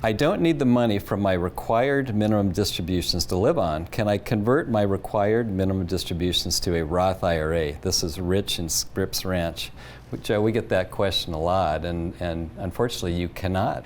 I don't need the money from my required minimum distributions to live on. Can I convert my required minimum distributions to a Roth IRA? This is Rich in Scripps Ranch. Joe, we get that question a lot, and unfortunately you cannot.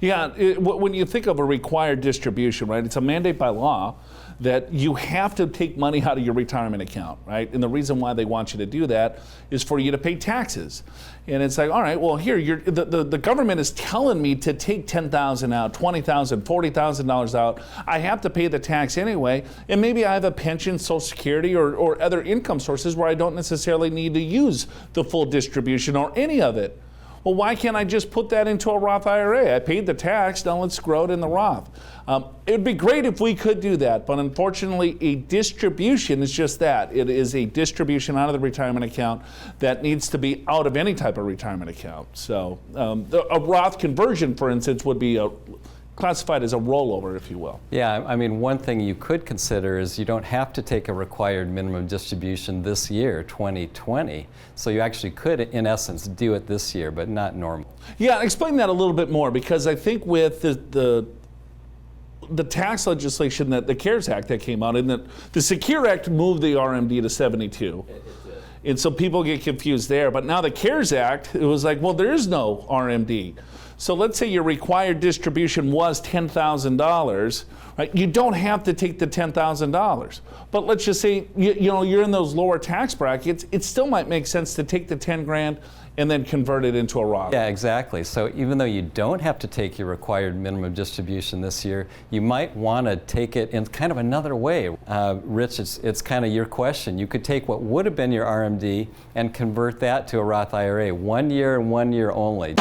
Yeah, when you think of a required distribution, right, it's a mandate by law that you have to take money out of your retirement account, right? And the reason why they want you to do that is for you to pay taxes. And it's like, all right, well, here, the government is telling me to take $10,000 out, $20,000, $40,000 out. I have to pay the tax anyway, and maybe I have a pension, Social Security, or other income sources where I don't necessarily need to use the full distribution or any of it. Well, why can't I just put that into a Roth IRA? I paid the tax, now let's grow it in the Roth. It would be great if we could do that, but unfortunately a distribution is just that. It is a distribution out of the retirement account that needs to be out of any type of retirement account. So a Roth conversion, for instance, would be classified as a rollover, if you will. Yeah, I mean, one thing you could consider is you don't have to take a required minimum distribution this year, 2020. So you actually could, in essence, do it this year, but not normal. Yeah, explain that a little bit more, because I think with the tax legislation, that the CARES Act that came out, and the Secure Act moved the RMD to 72. And so people get confused there. But now the CARES Act, it was like, well, there is no RMD. So let's say your required distribution was $10,000, right? You don't have to take the $10,000. But let's just say you're in those lower tax brackets. It still might make sense to take the 10 grand and then convert it into a Roth. Yeah, exactly. So even though you don't have to take your required minimum distribution this year, you might want to take it in kind of another way. Rich, it's kind of your question. You could take what would have been your RMD and convert that to a Roth IRA, 1 year and 1 year only.